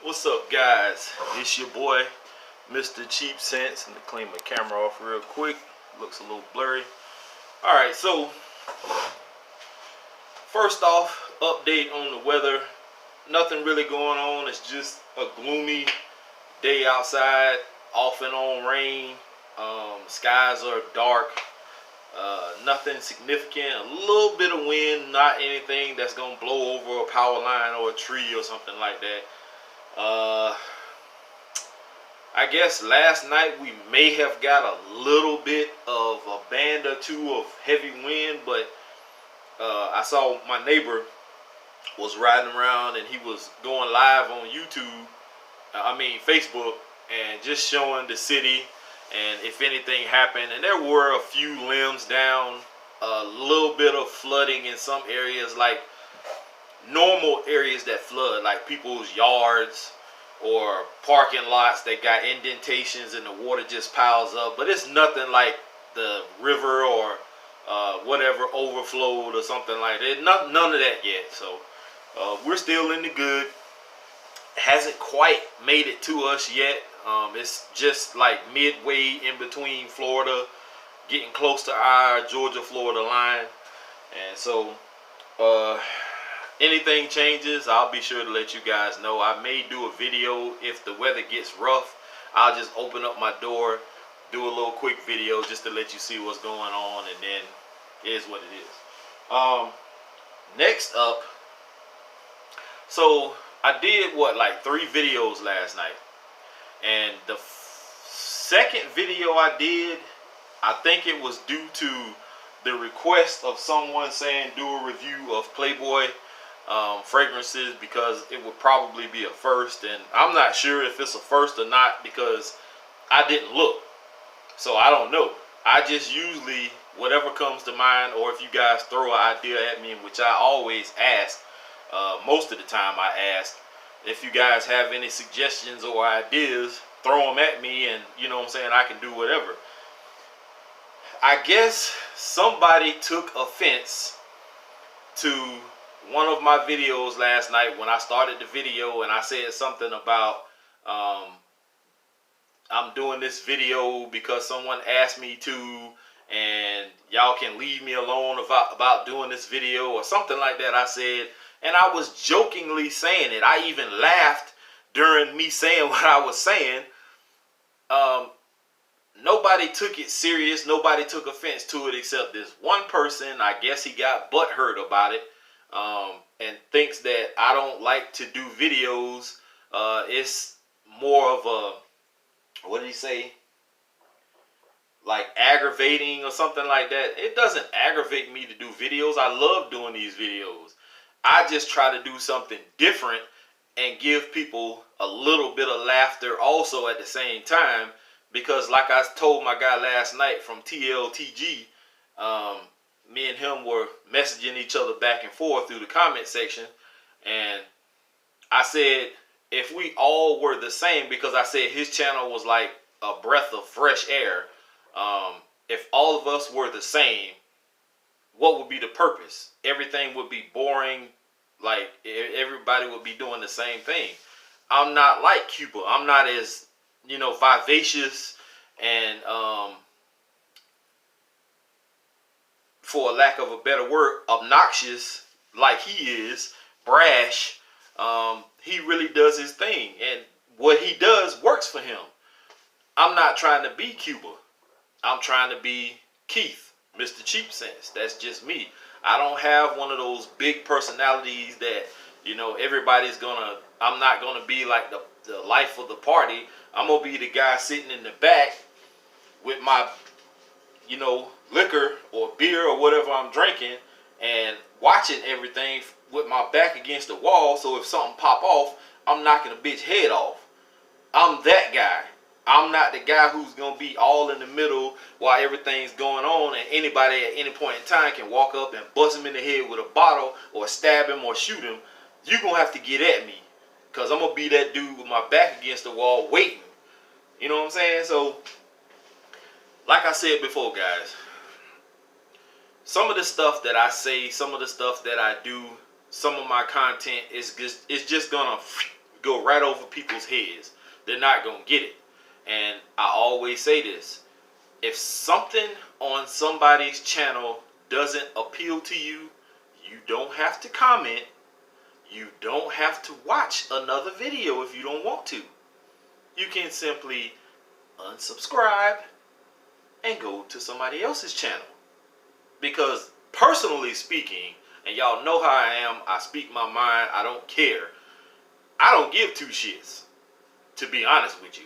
What's up, guys? It's your boy, Mr. Cheap Sense. Let me clean my camera off real quick. Looks a little blurry. Alright, so first off, update on the weather. Nothing really going on. It's just a gloomy day outside, off and on rain. Skies are dark. Nothing significant. A little bit of wind, not anything that's gonna blow over a power line or a tree or something like that. I guess last night we may have got a little bit of a band or two of heavy wind, but I saw my neighbor was riding around and he was going live on YouTube, Facebook, and just showing the city and if anything happened. And there were a few limbs down, a little bit of flooding in some areas, like normal areas that flood, like people's yards or parking lots that got indentations and the water just piles up. But it's nothing like the river or whatever overflowed or something like that. None of that yet. So we're still in the good. Hasn't quite made it to us yet. It's just like midway in between Florida, getting close to our Georgia-Florida line. And so anything changes, I'll be sure to let you guys know. I may do a video if the weather gets rough. I'll just open up my door, do a little quick video just to let you see what's going on, and then it is what it is. Next up, so I did like 3 videos last night, and the second video I did, I think it was due to the request of someone saying do a review of Playboy fragrances, because it would probably be a first, and I'm not sure if it's a first or not because I didn't look, so I don't know. I just usually, whatever comes to mind, or if you guys throw an idea at me, which I always ask, most of the time I ask, if you guys have any suggestions or ideas, throw them at me, and you know what I'm saying, I can do whatever. I guess somebody took offense to one of my videos last night when I started the video and I said something about I'm doing this video because someone asked me to, and y'all can leave me alone about doing this video or something like that, I said. And I was jokingly saying it. I even laughed during me saying what I was saying. Nobody took it serious. Nobody took offense to it except this one person. I guess he got butthurt about it. And thinks that I don't like to do videos. It's more of a, what did he say? Like aggravating or something like that. It doesn't aggravate me to do videos. I love doing these videos. I just try to do something different and give people a little bit of laughter also at the same time. Because like I told my guy last night from TLTG, me and him were messaging each other back and forth through the comment section, and I said if we all were the same, because I said his channel was like a breath of fresh air, if all of us were the same, what would be the purpose? Everything would be boring, like everybody would be doing the same thing. I'm not like Cuba. I'm not as, vivacious and for lack of a better word, obnoxious like he is, brash. He really does his thing, and what he does works for him. I'm not trying to be Cuba. I'm trying to be Keith, Mr. Cheap Sense. That's just me. I don't have one of those big personalities that, everybody's gonna, I'm not gonna be like the life of the party. I'm gonna be the guy sitting in the back with my, liquor or beer or whatever I'm drinking, and watching everything with my back against the wall, so if something pop off, I'm knocking a bitch head off. I'm that guy. I'm not the guy who's gonna be all in the middle while everything's going on, and anybody at any point in time can walk up and bust him in the head with a bottle or stab him or shoot him. You're gonna have to get at me, because I'm gonna be that dude with my back against the wall waiting. You know what I'm saying? So like I said before, guys, some of the stuff that I say, some of the stuff that I do, some of my content is just gonna go right over people's heads. They're not going to get it. And I always say this. If something on somebody's channel doesn't appeal to you, you don't have to comment. You don't have to watch another video if you don't want to. You can simply unsubscribe and go to somebody else's channel. Because personally speaking, and y'all know how I am, I speak my mind, I don't care. I don't give two shits, to be honest with you.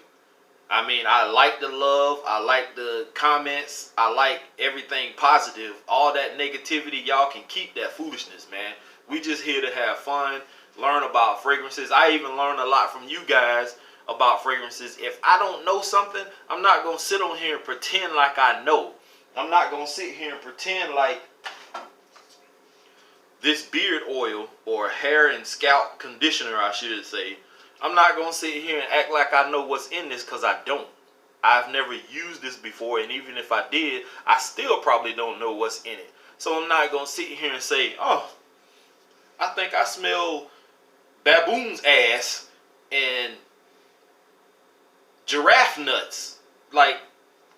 I mean, I like the love, I like the comments, I like everything positive. All that negativity, y'all can keep that foolishness, man. We just here to have fun, learn about fragrances. I even learned a lot from you guys about fragrances. If I don't know something, I'm not going to sit on here and pretend like I know. I'm not going to sit here and pretend like this beard oil or hair and scalp conditioner, I should say, I'm not going to sit here and act like I know what's in this, because I don't. I've never used this before, and even if I did, I still probably don't know what's in it. So I'm not going to sit here and say, oh, I think I smell baboon's ass and giraffe nuts. Like,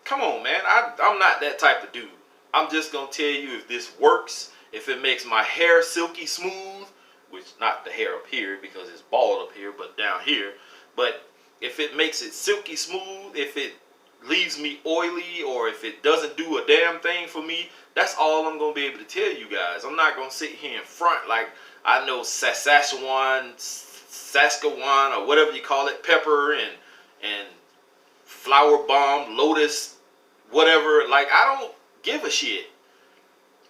come on, man. I'm not that type of dude. I'm just going to tell you if this works, if it makes my hair silky smooth, which not the hair up here because it's bald up here, but down here. But if it makes it silky smooth, if it leaves me oily, or if it doesn't do a damn thing for me, that's all I'm going to be able to tell you guys. I'm not going to sit here in front like I know Saskatchewan, or whatever you call it, pepper and flower bomb, lotus, whatever. Like, I don't give a shit.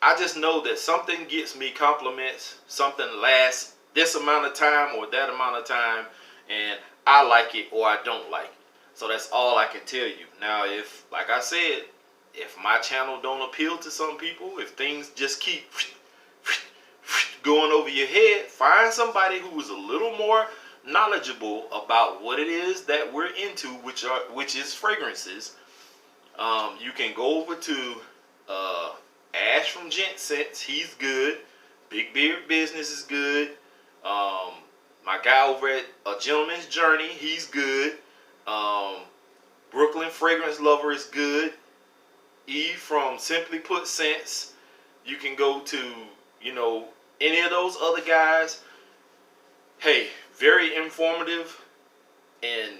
I just know that something gets me compliments, something lasts this amount of time or that amount of time, and I like it or I don't like it. So that's all I can tell you. Now, if, like I said, if my channel don't appeal to some people, if things just keep going over your head, find somebody who is a little more knowledgeable about what it is that we're into, which is fragrances. You can go over to Ash from Gent Scents. He's good. Big Beard Business is good. My guy over at A Gentleman's Journey, he's good. Brooklyn Fragrance Lover is good. Eve from Simply Put Scents. You can go to, you know, any of those other guys. Hey, very informative and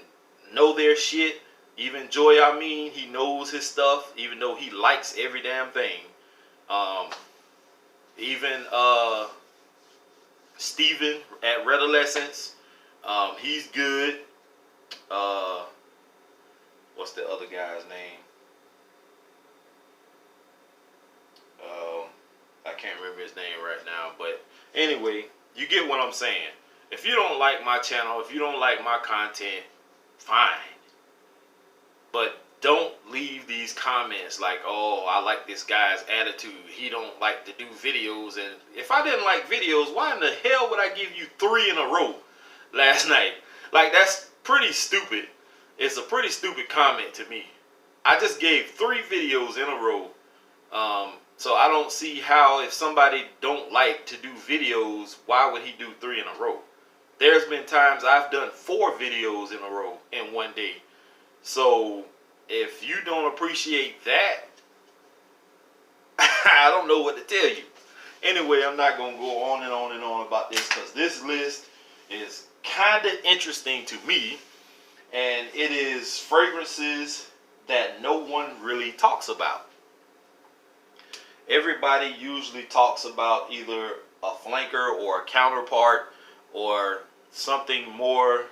know their shit. Even Joy, I mean, he knows his stuff, even though he likes every damn thing. Even Steven at Redolescence, he's good. What's the other guy's name? I can't remember his name right now, but anyway, you get what I'm saying. If you don't like my channel, if you don't like my content, fine. But don't leave these comments like, oh, I like this guy's attitude. He don't like to do videos. And if I didn't like videos, why in the hell would I give you 3 in a row last night? Like, that's pretty stupid. It's a pretty stupid comment to me. I just gave 3 videos in a row. So I don't see how, if somebody don't like to do videos, why would he do 3 in a row? There's been times I've done 4 videos in a row in one day. So if you don't appreciate that, I don't know what to tell you. Anyway, I'm not going to go on and on and on about this, because this list is kind of interesting to me. And it is fragrances that no one really talks about. Everybody usually talks about either a flanker or a counterpart or something more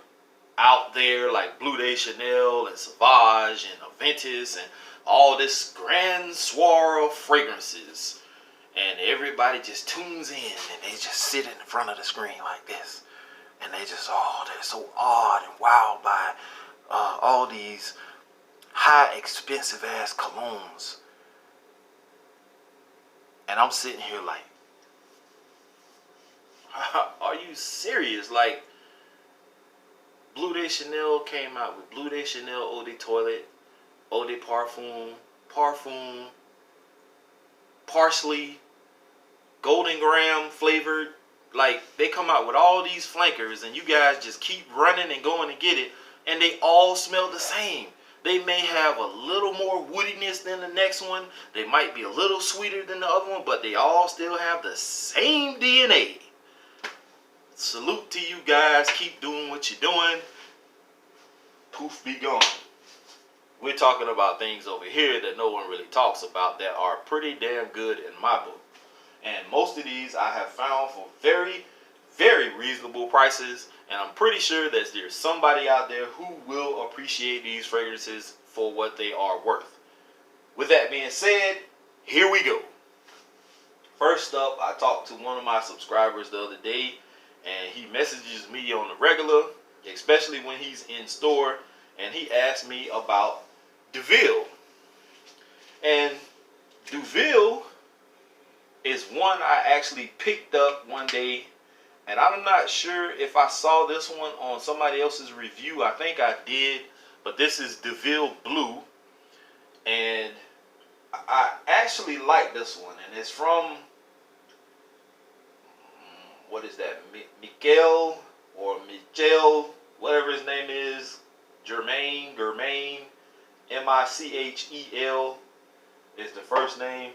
out there like Bleu de Chanel and Sauvage and Aventus and all this grand swirl of fragrances. And everybody just tunes in and they just sit in front of the screen like this. And they just, oh, they're so awed and wowed by all these high expensive ass colognes. And I'm sitting here like, are you serious? Like, Bleu de Chanel came out with Bleu de Chanel Eau de Toilette, Eau de Parfum, parsley, golden graham flavored like they come out with all these flankers and you guys just keep running and going to get it, and they all smell the same. They may have a little more woodiness than the next one. They might be a little sweeter than the other one, but they all still have the same DNA. Salute to you guys. Keep doing what you're doing. Poof, be gone. We're talking about things over here that no one really talks about that are pretty damn good in my book. And most of these I have found for very, very reasonable prices. And I'm pretty sure that there's somebody out there who will appreciate these fragrances for what they are worth. With that being said, here we go. First up, I talked to one of my subscribers the other day, and he messages me on the regular, especially when he's in store, and he asked me about Deville. And Deville is one I actually picked up one day, and I'm not sure if I saw this one on somebody else's review. I think I did, but this is Deville Blue, and I actually like this one, and it's from, what is that, Michel, whatever his name is, Germain, Michel is the first name.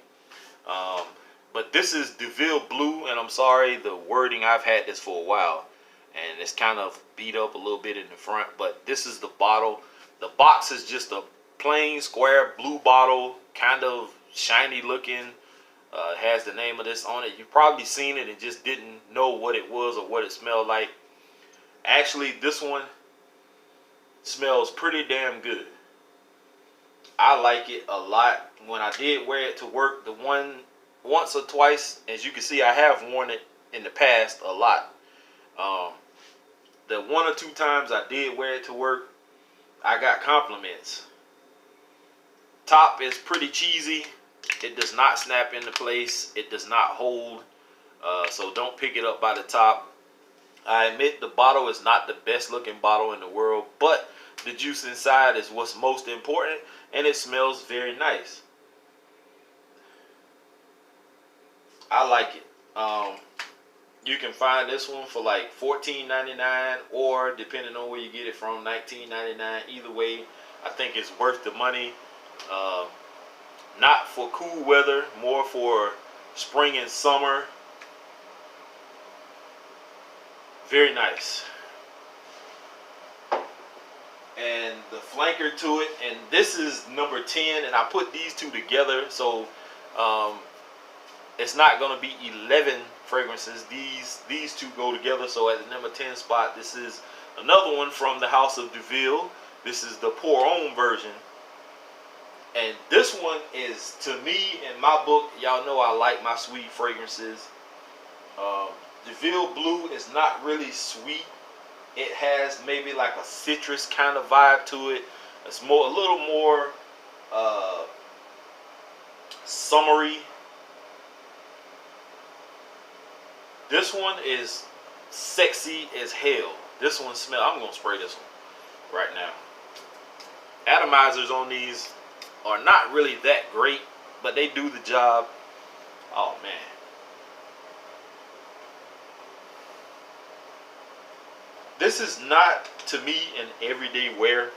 But this is Deville Blue, and I'm sorry, the wording, I've had this for a while, and it's kind of beat up a little bit in the front, but this is the bottle. The box is just a plain square blue bottle, kind of shiny looking. It has the name of this on it. You've probably seen it and just didn't know what it was or what it smelled like. Actually, this one smells pretty damn good. I like it a lot. When I did wear it to work, the one once or twice, as you can see, I have worn it in the past a lot. The one or two times I did wear it to work, I got compliments. Top is pretty cheesy. It does not snap into place. It does not hold. So don't pick it up by the top. I admit the bottle is not the best looking bottle in the world, but the juice inside is what's most important, and it smells very nice. I like it. You can find this one for like $14.99, or depending on where you get it from, $19.99. Either way, I think it's worth the money. Not for cool weather, more for spring and summer. Very nice. And the flanker to it, and this is number 10, and I put these two together, so it's not going to be 11 fragrances. These two go together, so at the number 10 spot, this is another one from the House of Deville. This is the Pour Homme version. And this one is, to me, in my book, y'all know I like my sweet fragrances. Deville Blue is not really sweet. It has maybe like a citrus kind of vibe to it. It's a little more summery. This one is sexy as hell. This one smells, I'm going to spray this one right now. Atomizers on these are not really that great, but they do the job. Oh man. This is not, to me, an everyday wear.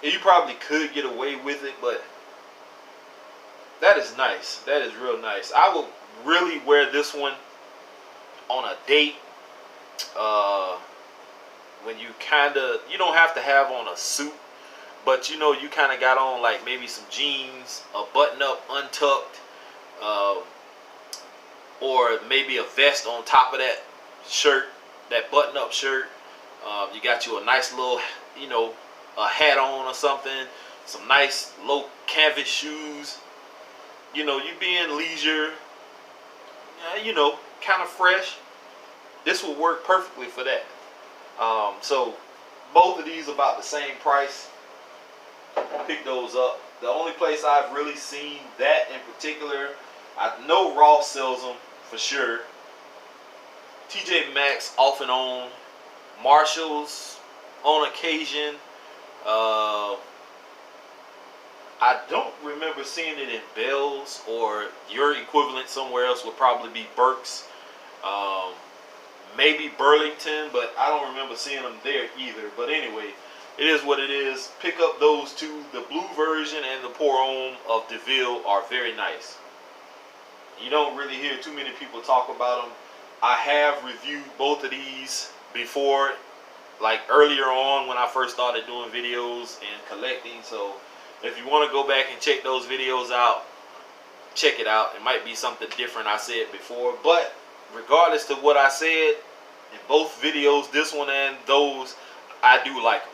You probably could get away with it, but that is nice. That is real nice. I would really wear this one on a date. When you you don't have to have on a suit, but you know, you kind of got on like maybe some jeans, a button up untucked, or maybe a vest on top of that shirt, that button up shirt. You got you a nice little, you know, a hat on or something, some nice low canvas shoes. You know, you being leisure, you know, kind of fresh. This will work perfectly for that. So both of these about the same price. Pick those up. The only place I've really seen that in particular, I know Ross sells them for sure. TJ Maxx off and on. Marshalls on occasion. I don't remember seeing it in Bell's, or your equivalent somewhere else would probably be Burke's. Um, Maybe Burlington, but I don't remember seeing them there either. But anyway, it is what it is. Pick up those two. The blue version and the Pour Homme of Deville are very nice. You don't really hear too many people talk about them. I have reviewed both of these before, like earlier on when I first started doing videos and collecting. So if you want to go back and check those videos out, check it out. It might be something different I said before, but regardless to what I said in both videos, this one and those, I do like them.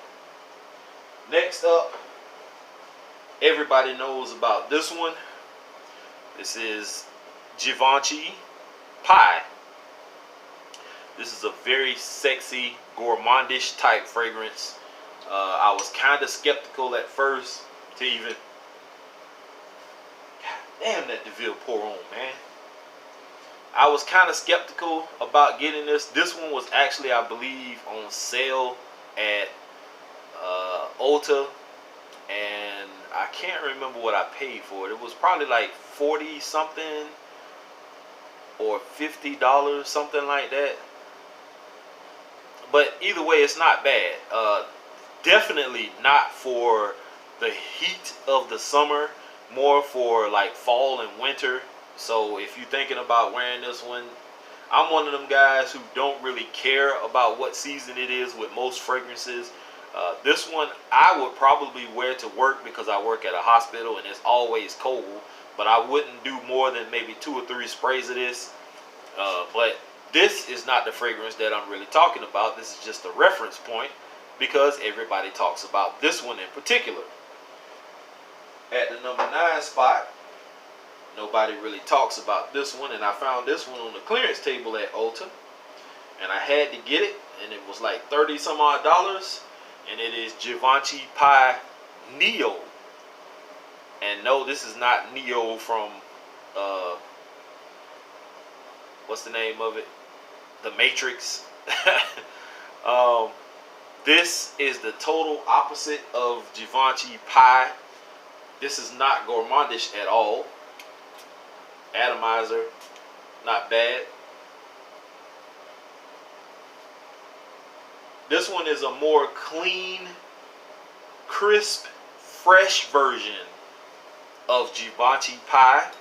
Next up, everybody knows about this one. This is Givenchy PI. This is a very sexy, gourmandish type fragrance. I was kind of skeptical at first to even... God damn, that Deville Pour Homme, man. I was kind of skeptical about getting this. This one was actually, I believe, on sale at Ulta, and I can't remember what I paid for it. It was probably like 40 something or $50, something like that. But either way, it's not bad. Definitely not for the heat of the summer, more for like fall and winter. So if you're thinking about wearing this one, I'm one of them guys who don't really care about what season it is with most fragrances. This one I would probably wear to work because I work at a hospital and it's always cold. But I wouldn't do more than maybe 2 or 3 sprays of this. But this is not the fragrance that I'm really talking about. This is just a reference point because everybody talks about this one in particular. At the number 9 spot, nobody really talks about this one, and I found this one on the clearance table at Ulta, and I had to get it, and it was like 30 some odd dollars, and it is Givenchy PI Neo. And no, this is not Neo from what's the name of it, The Matrix. This is the total opposite of Givenchy PI. This is not gourmandish at all. Atomizer, not bad. This one is a more clean, crisp, fresh version of Givenchy PI.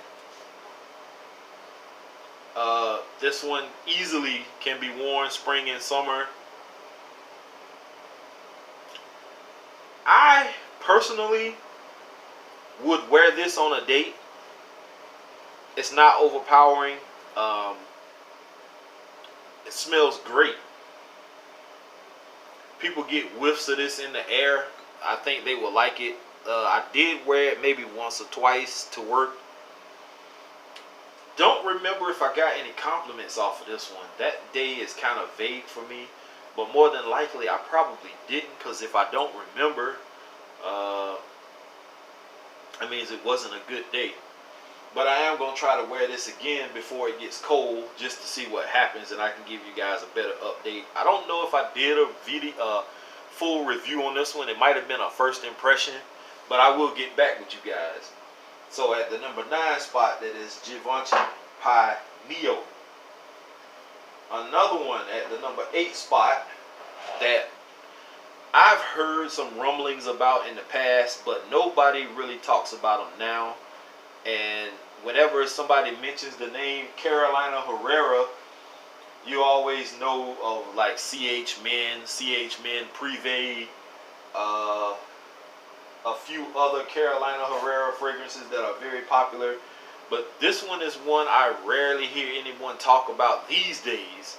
This one easily can be worn spring and summer. I personally would wear this on a date. It's not overpowering. It smells great. People get whiffs of this in the air. I think they would like it. I did wear it maybe once or twice to work. Don't remember if I got any compliments off of this one. That day is kind of vague for me. But more than likely, I probably didn't. Because if I don't remember, that means it wasn't a good day. But I am going to try to wear this again before it gets cold, just to see what happens, and I can give you guys a better update. I don't know if I did a video, full review on this one. It might have been a first impression, but I will get back with you guys. So at the number 9 spot, that is Givenchy PI Neo. Another one at the number 8 spot that I've heard some rumblings about in the past, but nobody really talks about them now. And whenever somebody mentions the name Carolina Herrera, you always know of like CH Men Privé, a few other Carolina Herrera fragrances that are very popular. But this one is one I rarely hear anyone talk about these days,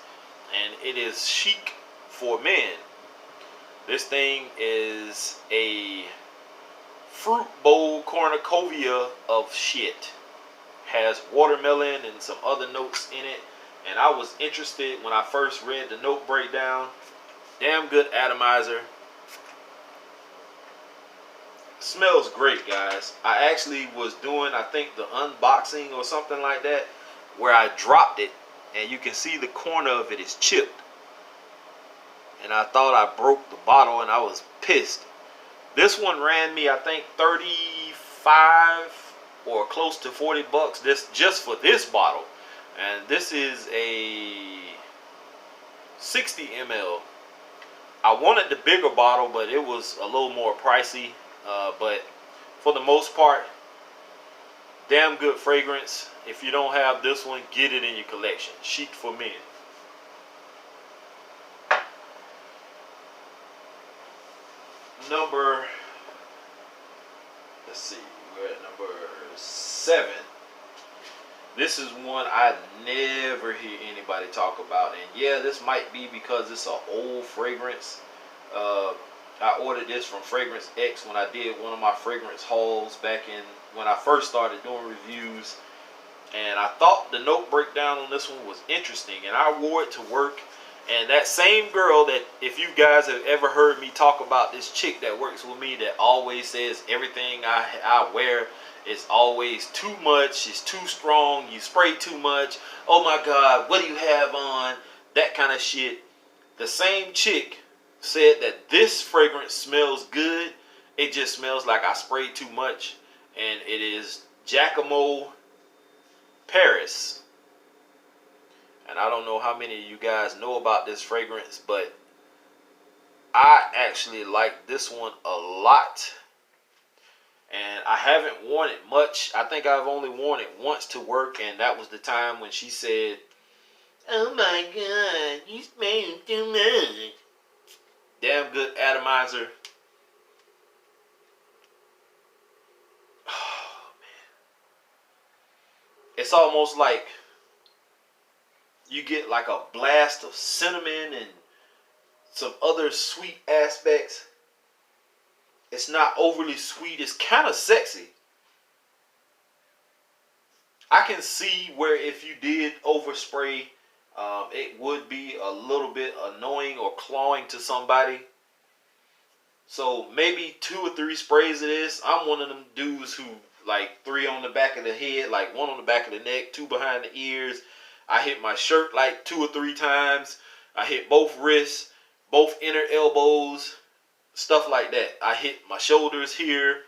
and it is Chic for Men. This thing is a fruit bowl cornucopia of shit. Has watermelon and some other notes in it, and I was interested when I first read the note breakdown. Damn good atomizer. Smells great, guys. I actually was doing, I think, the unboxing or something like that, where I dropped it, and you can see the corner of it is chipped. And I thought I broke the bottle, and I was pissed. This one ran me, I think, $35 35 or close to 40 bucks this just for this bottle. And this is a 60 ml. I wanted the bigger bottle, but it was a little more pricey. But for the most part, damn good fragrance. If you don't have this one, get it in your collection. Chic for Men. Let's see, we're at number 7. This is one I never hear anybody talk about, and yeah, this might be because it's an old fragrance. I ordered this from Fragrance X when I did one of my fragrance hauls back in when I first started doing reviews, and I thought the note breakdown on this one was interesting, and I wore it to work. And that same girl that, if you guys have ever heard me talk about this chick that works with me that always says everything I wear is always too much, it's too strong, you spray too much, oh my God, what do you have on, that kind of shit. The same chick said that this fragrance smells good, it just smells like I sprayed too much. And it is Giacomo Paris. And I don't know how many of you guys know about this fragrance, but I actually like this one a lot. And I haven't worn it much. I think I've only worn it once to work, and that was the time when she said, "Oh my God, you smell too much." Damn good atomizer. Oh, man. It's almost like you get like a blast of cinnamon and some other sweet aspects. It's not overly sweet. It's kind of sexy. I can see where if you did overspray, it would be a little bit annoying or clawing to somebody. So maybe 2 or 3 sprays of this. I'm one of them dudes who like 3 on the back of the head, like 1 on the back of the neck, 2 behind the ears. I hit my shirt like 2 or 3 times. I hit both wrists, both inner elbows, stuff like that. I hit my shoulders here.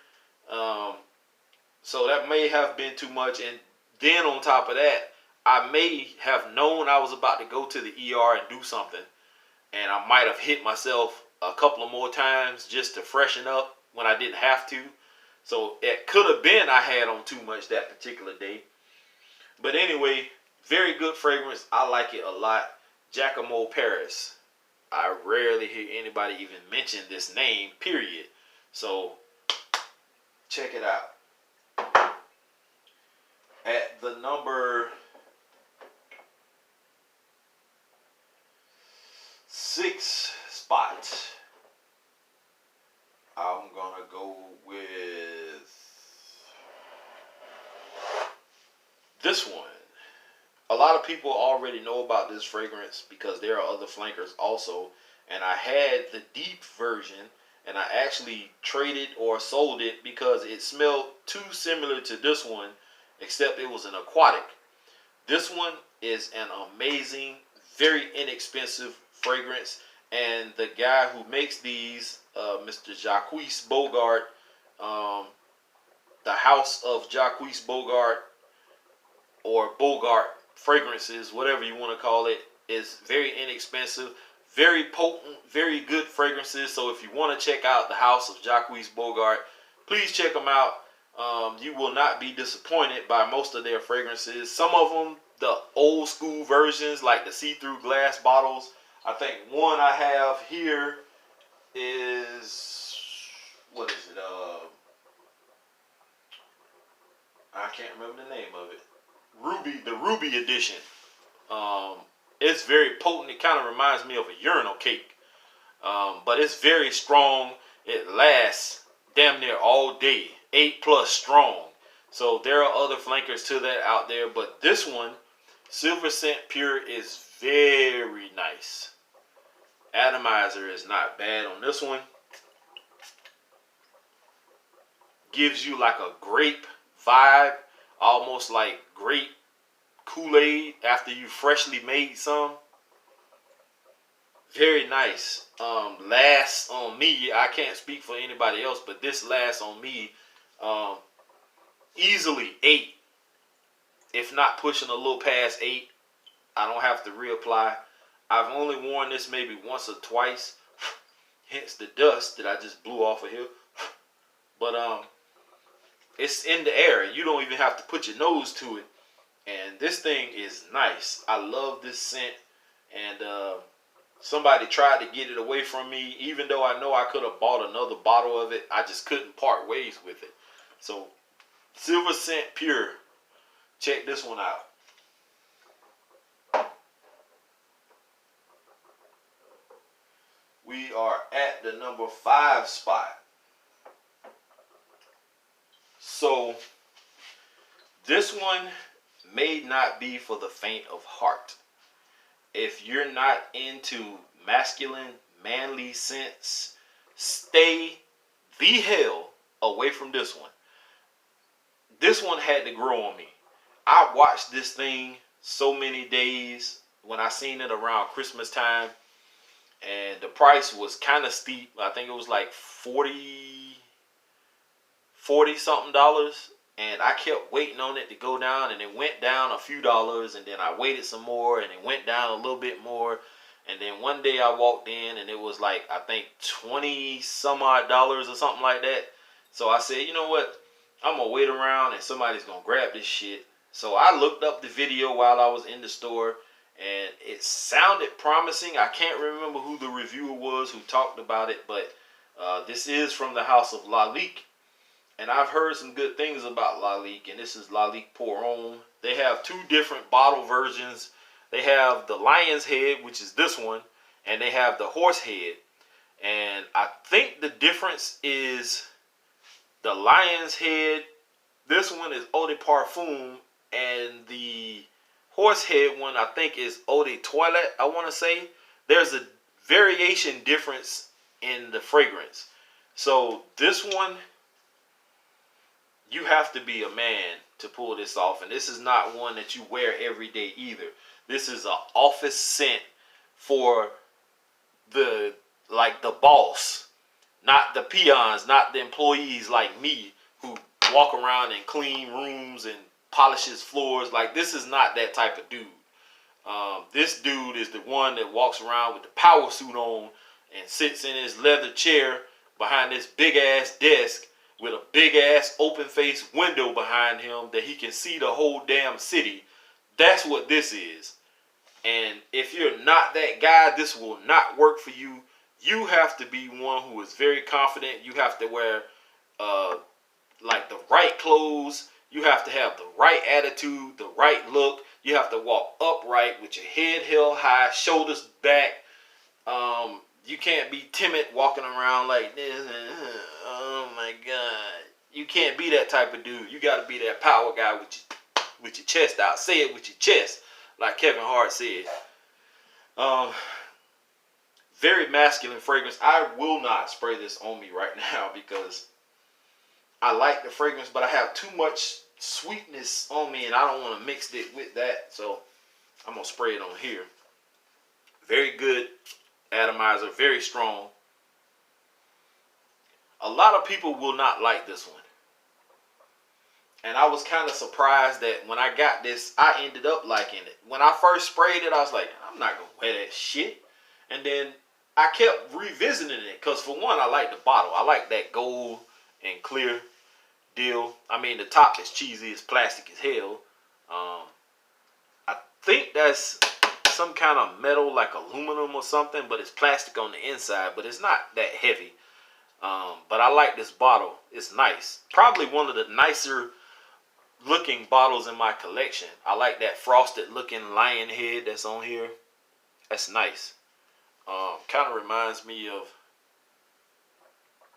So that may have been too much. And then on top of that, I may have known I was about to go to the ER and do something, and I might have hit myself a couple of more times just to freshen up when I didn't have to. So it could have been I had on too much that particular day. But anyway, very good fragrance. I like it a lot. Giacomo Paris. I rarely hear anybody even mention this name, period. So check it out. At the number 6 spot, I'm gonna go with this one. A lot of people already know about this fragrance because there are other flankers also. And I had the deep version, and I actually traded or sold it because it smelled too similar to this one, except it was an aquatic. This one is an amazing, very inexpensive fragrance. And the guy who makes these, Mr. Jacques Bogart, the House of Jacques Bogart, or Bogart fragrances, whatever you want to call it, is very inexpensive, very potent, very good fragrances. So if you want to check out the House of Jacques Bogart, please check them out. You will not be disappointed by most of their fragrances. Some of them, the old school versions, like the see-through glass bottles. I think one I have here is, what is it? I can't remember the name of it. The Ruby edition. It's very potent. It kind of reminds me of a urinal cake. But it's very strong. It lasts damn near all day. 8+ strong. So there are other flankers to that out there. But this one, Silver Scent Pure, is very nice. Atomizer is not bad on this one. Gives you like a grape vibe. Almost like grape Kool-Aid after you freshly made some. Very nice. Lasts on me. I can't speak for anybody else, but this lasts on me easily 8, if not pushing a little past 8. I don't have to reapply. I've only worn this maybe once or twice, hence the dust that I just blew off of here. But it's in the air. You don't even have to put your nose to it. And this thing is nice. I love this scent. And somebody tried to get it away from me. Even though I know I could have bought another bottle of it, I just couldn't part ways with it. So, Silver Scent Pure. Check this one out. We are at the number 5 spot. So, this one may not be for the faint of heart. If you're not into masculine, manly scents, stay the hell away from this one. This one had to grow on me. I watched this thing so many days when I seen it around Christmas time. And the price was kind of steep. I think it was like $40 something. And I kept waiting on it to go down. And it went down a few dollars. And then I waited some more. And it went down a little bit more. And then one day I walked in. And it was like, I think $20 some odd or something like that. So I said, you know what? I'm going to wait around. And somebody's going to grab this shit. So I looked up the video while I was in the store. And it sounded promising. I can't remember who the reviewer was who talked about it, but this is from the house of Lalique. And I've heard some good things about Lalique, and this is Lalique Pour Homme. They have 2 different bottle versions. They have the lion's head, which is this one, and they have the horse head. And I think the difference is the lion's head, this one is eau de parfum, and the horsehead one, I think, is eau de toilette, I want to say. There's a variation difference in the fragrance. So this one, you have to be a man to pull this off. And this is not one that you wear every day either. This is an office scent for the boss. Not the peons, not the employees like me who walk around and clean rooms and polishes floors. Like, this is not that type of dude. This dude is the one that walks around with the power suit on and sits in his leather chair behind this big ass desk with a big ass open face window behind him that he can see the whole damn city. That's what this is. And if you're not that guy, this will not work for you. You have to be one who is very confident. You have to wear like the right clothes. You have to have the right attitude, the right look. You have to walk upright with your head held high, shoulders back. You can't be timid walking around like this. Oh my God. You can't be that type of dude. You got to be that power guy with your chest out. Say it with your chest, like Kevin Hart said. Very masculine fragrance. I will not spray this on me right now because I like the fragrance, but I have too much sweetness on me and I don't want to mix it with that. So I'm going to spray it on here. Very good atomizer, very strong. A lot of people will not like this one. And I was kind of surprised that when I got this, I ended up liking it. When I first sprayed it, I was like, I'm not going to wear that shit. And then I kept revisiting it because, for one, I like the bottle. I like that gold and clear deal. I mean, the top is cheesy. It's plastic as hell. I think that's some kind of metal, like aluminum or something, but it's plastic on the inside, but it's not that heavy. But I like this bottle. It's nice. Probably one of the nicer looking bottles in my collection. I like that frosted looking lion head that's on here. That's nice. Kind of reminds me of,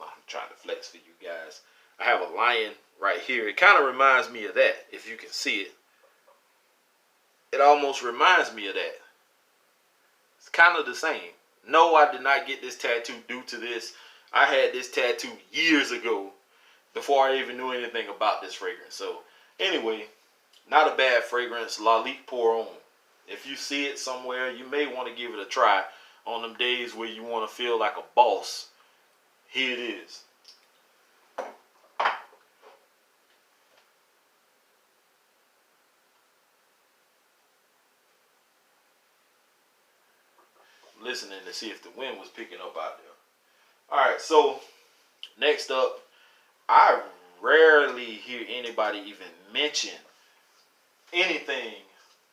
I'm trying to flex for you guys. I have a lion right here. It kind of reminds me of that, if you can see it. It almost reminds me of that. It's kind of the same. No, I did not get this tattoo due to this. I had this tattoo years ago before I even knew anything about this fragrance. So anyway, not a bad fragrance. Lalique Pour Homme. If you see it somewhere, you may want to give it a try on them days where you want to feel like a boss. Here it is. listening to see if the wind was picking up out there. All right, so next up, I rarely hear anybody even mention anything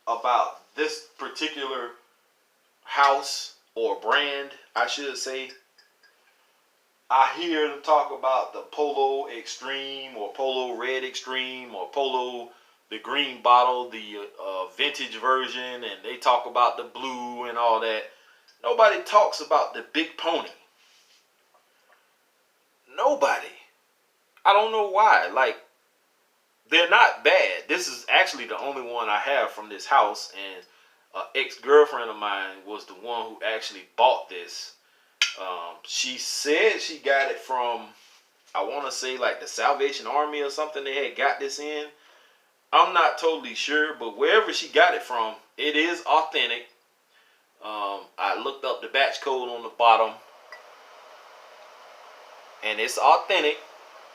about this particular house or brand, I should say. I hear them talk about the Polo Extreme or Polo Red Extreme or Polo the green bottle, the vintage version, and they talk about the blue and all that. Nobody talks about the Big Pony. Nobody. I don't know why. Like, they're not bad. This is actually the only one I have from this house, and an ex-girlfriend of mine was the one who actually bought this. She said she got it from, I want to say, like the Salvation Army or something. They had got this in. I'm not totally sure, but wherever she got it from, it is authentic. I looked up the batch code on the bottom, and it's authentic,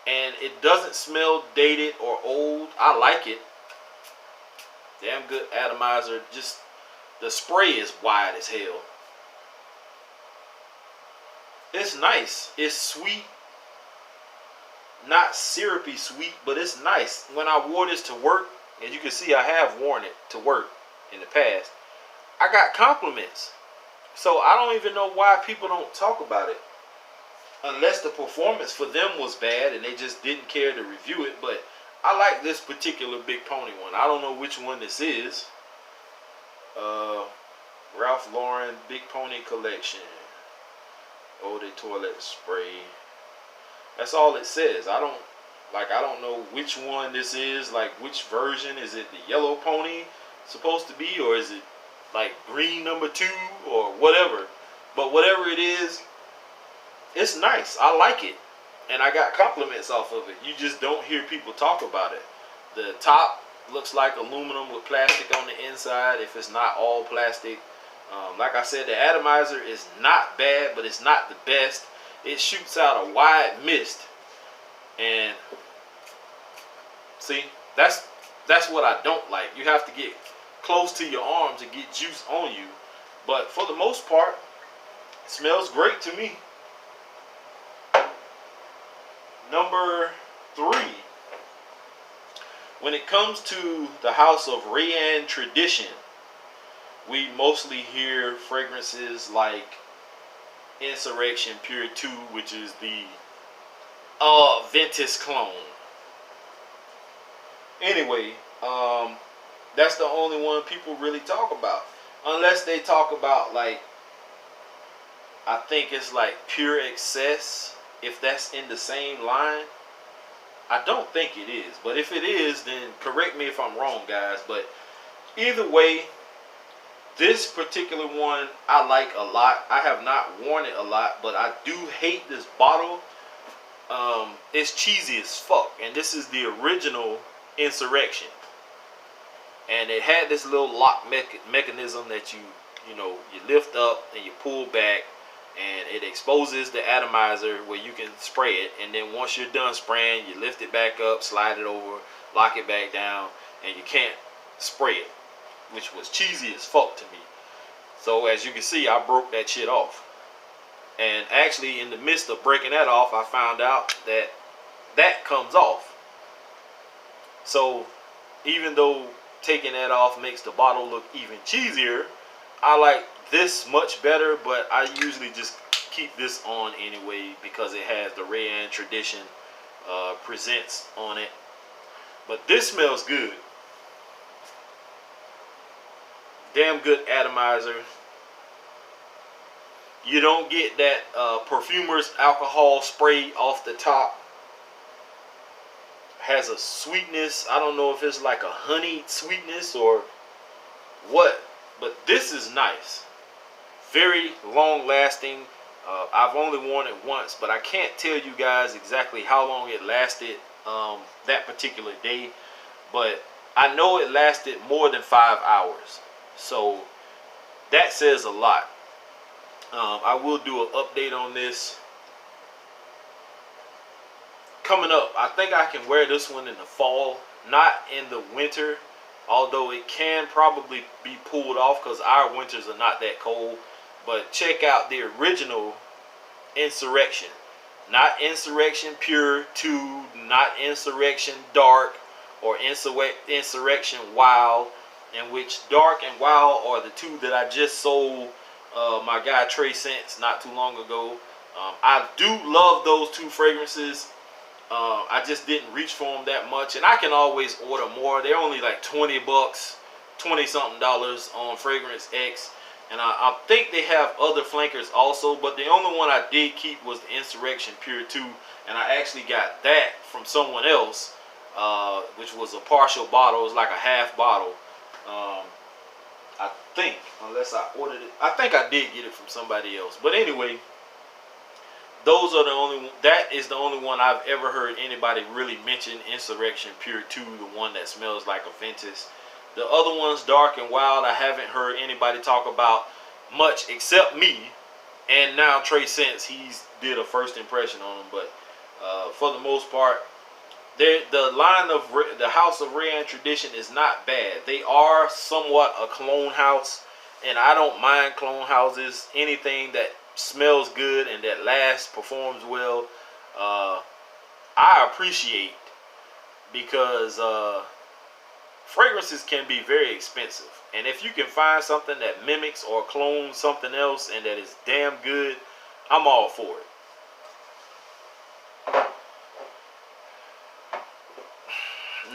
and it doesn't smell dated or old. I like it. Damn good atomizer. Just the spray is wide as hell. It's nice. It's sweet. Not syrupy sweet, but it's nice. When I wore this to work, as you can see, I have worn it to work in the past, I got compliments. So I don't even know why people don't talk about it. Unless the performance for them was bad and they just didn't care to review it. But I like this particular Big Pony one. I don't know which one this is. Ralph Lauren Big Pony Collection. Eau de Toilette Spray. That's all it says. I don't know which one this is. Like, which version. Is it the yellow pony supposed to be? Or is it like green number 2 or whatever? But whatever it is, it's nice. I like it. And I got compliments off of it. You just don't hear people talk about it. The top looks like aluminum with plastic on the inside, if it's not all plastic. Like I said, the atomizer is not bad, but it's not the best. It shoots out a wide mist. And see, that's what I don't like. You have to get close to your arm to get juice on you. But for the most part, it smells great to me. Number 3. When it comes to the house of Reyane tradition, we mostly hear fragrances like Insurrection Pure 2, which is the Ventus clone. Anyway, that's the only one people really talk about. Unless they talk about, like, I think it's like Pure Excess, if that's in the same line. I don't think it is, but if it is, then correct me if I'm wrong, guys. But either way, this particular one I like a lot. I have not worn it a lot, but I do hate this bottle. It's cheesy as fuck, and this is the original Insurrection. And it had this little lock mechanism that you lift up and you pull back, and it exposes the atomizer where you can spray it. And then once you're done spraying, you lift it back up, slide it over, lock it back down, and you can't spray it, which was cheesy as fuck to me. So as you can see, I broke that shit off. And actually, in the midst of breaking that off, I found out that that comes off. So even though taking that off makes the bottle look even cheesier, I like this much better, but I usually just keep this on anyway because it has the Reyane Tradition Presents on it. But this smells good. Damn good atomizer. You don't get that perfumer's alcohol spray off the top. Has a sweetness. I don't know if it's like a honey sweetness or what, but this is nice. Very long lasting. I've only worn it once, but I can't tell you guys exactly how long it lasted that particular day, but I know it lasted more than 5 hours. So that says a lot. I will do an update on this coming up. I think I can wear this one in the fall, not in the winter, although it can probably be pulled off because our winters are not that cold. But check out the original Insurrection. Not Insurrection Pure 2, not Insurrection Dark, or Insurrection Wild, in which Dark and Wild are the two that I just sold my guy Trey Cents not too long ago. I do love those two fragrances. I just didn't reach for them that much, and I can always order more. They're only like 20 bucks, 20 something dollars on Fragrance X. And I think they have other flankers also, but the only one I did keep was the Insurrection Pure 2, and I actually got that from someone else, which was a partial bottle. It was like a half bottle. I think, unless I ordered it. I think I did get it from somebody else. But anyway, those are the only, that is the only one I've ever heard anybody really mention, Insurrection Pure 2, the one that smells like a Ventus. The other ones, Dark and Wild, I haven't heard anybody talk about much except me. And now Trey Cents, he's did a first impression on them. But for the most part, the line of the House of Reyane Tradition is not bad. They are somewhat a clone house, and I don't mind clone houses. Anything that smells good and that lasts, performs well, I appreciate, because fragrances can be very expensive, and if you can find something that mimics or clones something else and that is damn good, I'm all for it.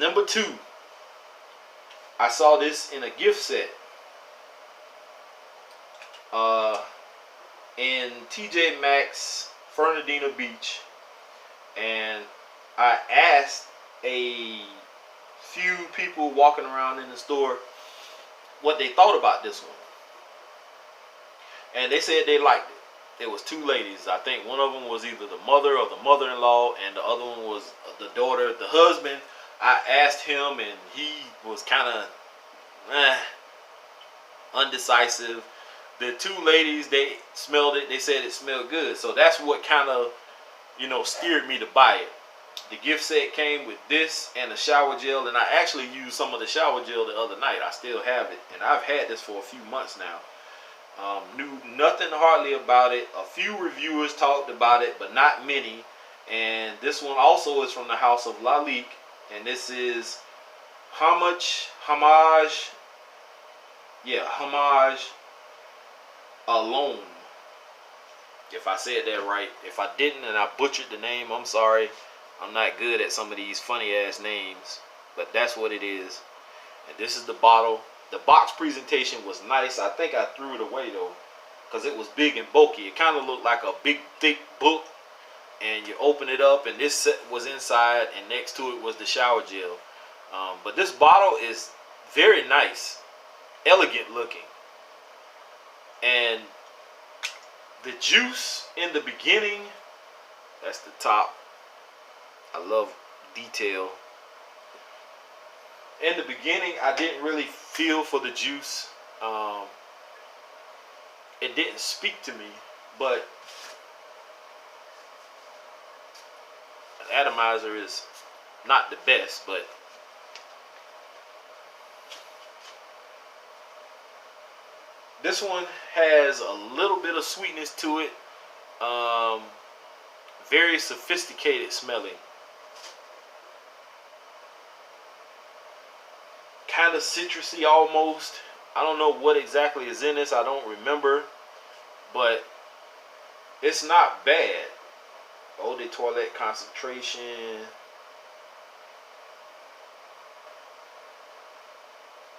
Number 2, I saw this in a gift set in TJ Maxx, Fernandina Beach, and I asked a few people walking around in the store what they thought about this one, and they said they liked it. It was two ladies. I think one of them was either the mother or the mother-in-law, and the other one was the daughter. The husband, I asked him, and he was kind of undecisive. The two ladies, they smelled it. They said it smelled good, so that's what kind of, steered me to buy it. The gift set came with this and a shower gel, and I actually used some of the shower gel the other night. I still have it, and I've had this for a few months now. Knew nothing hardly about it. A few reviewers talked about it, but not many. And this one also is from the house of Lalique, and this is Hommage Alone. If I said that right. If I didn't and I butchered the name, I'm sorry. I'm not good at some of these funny ass names, but that's what it is. And this is the bottle. The box presentation was nice. I think I threw it away though, because it was big and bulky. It kind of looked like a big thick book, and you open it up and this set was inside, and next to it was the shower gel. But this bottle is very nice, elegant looking, and the juice in the beginning, that's the top. I love detail. In the beginning, I didn't really feel for the juice. It didn't speak to me, but an atomizer is not the best, but this one has a little bit of sweetness to it. Very sophisticated smelling. Kind of citrusy almost. I don't know what exactly is in this. I don't remember. But it's not bad. Eau de toilette concentration.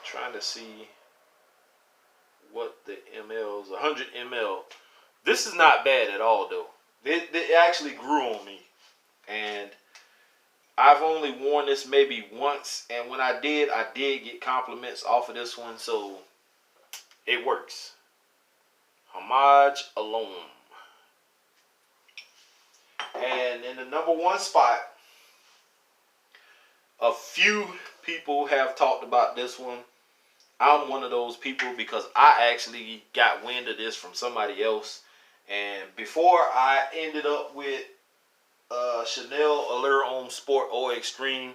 Trying to see what the mLs. 100 ml. This is not bad at all though. It actually grew on me. And I've only worn this maybe once, and when I did get compliments off of this one, so it works. Hommage Alone. And in the number 1 spot, a few people have talked about this one. I'm one of those people because I actually got wind of this from somebody else, and before I ended up with Chanel Allure Homme Sport Eau Extreme,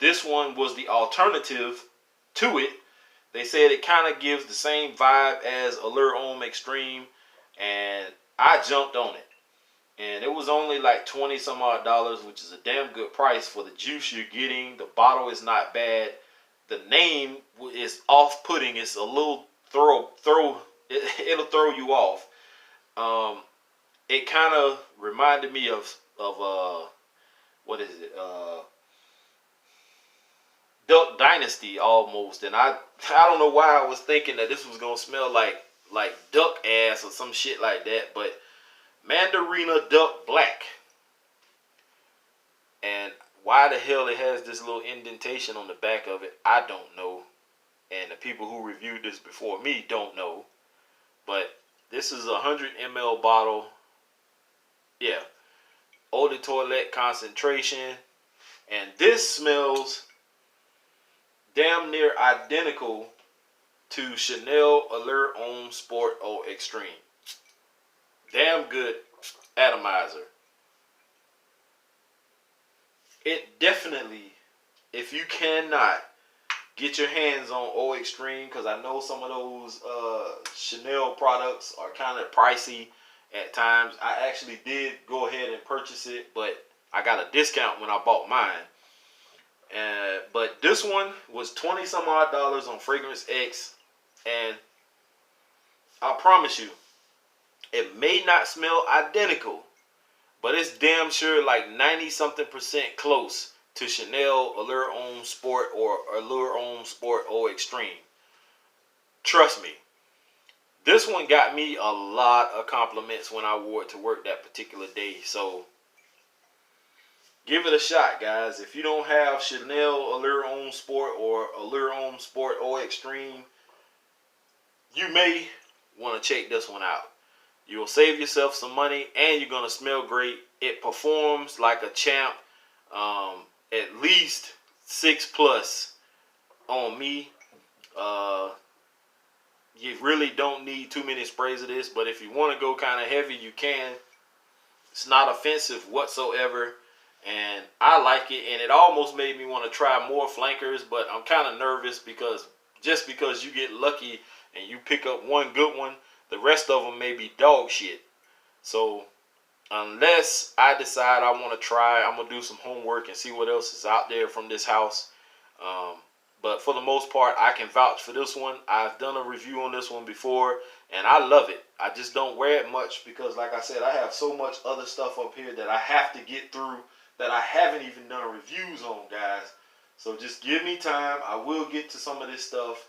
this one was the alternative to it They said it kind of gives the same vibe as Allure Homme Extreme, and I jumped on it. And it was only like 20 some odd dollars, which is a damn good price for the juice you're getting. The bottle is not bad. The name is off-putting. It's a little it'll throw you off. It kind of reminded me of what is it? Duck Dynasty almost. And I don't know why I was thinking that this was gonna smell like duck ass or some shit like that, but Mandarina Duck Black. And why the hell it has this little indentation on the back of it, I don't know. And the people who reviewed this before me don't know. But this is a 100 ml bottle. Yeah. Eau de Toilette concentration. And this smells damn near identical to Chanel Allure Homme Sport Eau Extreme. Damn good atomizer. It definitely, if you cannot get your hands on Eau Extreme, because I know some of those Chanel products are kind of pricey at times. I actually did go ahead and purchase it, but I got a discount when I bought mine. But this one was 20 some odd dollars on Fragrance X, and I promise you, it may not smell identical, but it's damn sure like 90 something % close to Chanel Allure Homme Sport or Allure Homme Sport Eau Extreme. Trust me. This one got me a lot of compliments when I wore it to work that particular day. So give it a shot, guys. If you don't have Chanel Allure Homme Sport or Allure Homme Sport Eau Extreme, you may want to check this one out. You'll save yourself some money and you're going to smell great. It performs like a champ. At least 6+ on me. You really don't need too many sprays of this, but if you want to go kind of heavy, you can. It's not offensive whatsoever, and I like it, and it almost made me want to try more flankers, but I'm kind of nervous because just because you get lucky and you pick up one good one, the rest of them may be dog shit. So unless I decide I want to try, I'm going to do some homework and see what else is out there from this house. But for the most part, I can vouch for this one. I've done a review on this one before, and I love it. I just don't wear it much because, like I said, I have so much other stuff up here that I have to get through that I haven't even done reviews on, guys. So just give me time. I will get to some of this stuff.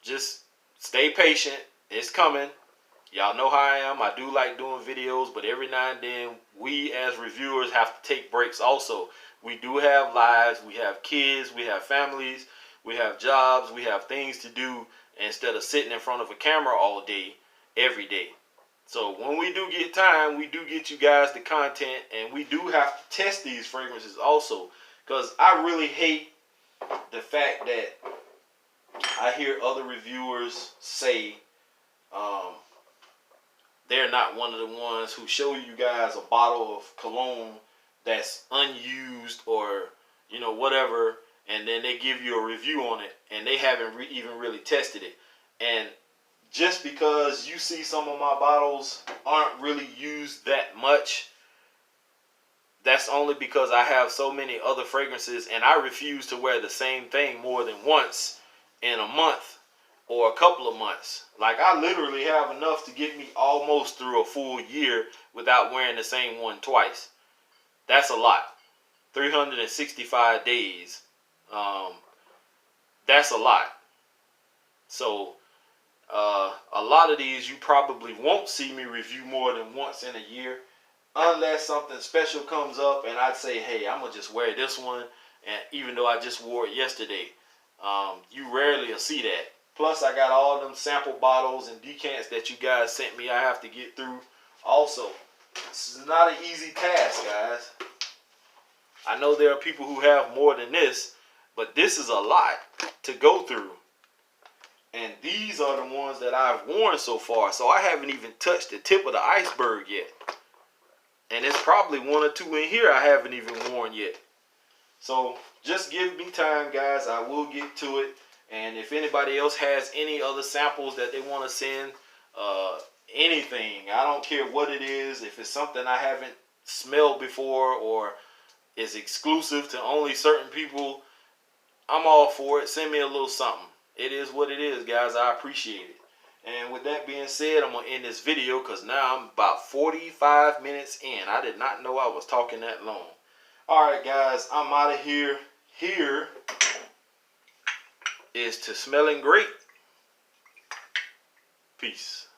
Just stay patient. It's coming. Y'all know how I am. I do like doing videos, but every now and then we as reviewers have to take breaks also. We do have lives, we have kids, we have families, we have jobs, we have things to do instead of sitting in front of a camera all day, every day. So when we do get time, we do get you guys the content, and we do have to test these fragrances also, because I really hate the fact that I hear other reviewers say they're not one of the ones who show you guys a bottle of cologne that's unused or, you know, whatever, and then they give you a review on it and they haven't even really tested it. And just because you see some of my bottles aren't really used that much, that's only because I have so many other fragrances and I refuse to wear the same thing more than once in a month or a couple of months. Like, I literally have enough to get me almost through a full year without wearing the same one twice. That's a lot. 365 days. That's a lot. So, a lot of these you probably won't see me review more than once in a year. Unless something special comes up and I'd say, hey, I'm going to just wear this one. And even though I just wore it yesterday, you rarely will see that. Plus, I got all them sample bottles and decants that you guys sent me I have to get through also. This is not an easy task, guys. I know there are people who have more than this, but this is a lot to go through. And these are the ones that I've worn so far, so I haven't even touched the tip of the iceberg yet. And there's probably one or two in here I haven't even worn yet. So just give me time, guys. I will get to it. And if anybody else has any other samples that they want to send, anything, I don't care what it is. If it's something I haven't smelled before or is exclusive to only certain people, I'm all for it. Send me a little something. It is what it is, guys. I appreciate it. And with that being said, I'm going to end this video because now I'm about 45 minutes in. I did not know I was talking that long. Alright, guys. I'm out of here. Here is to smelling great. Peace.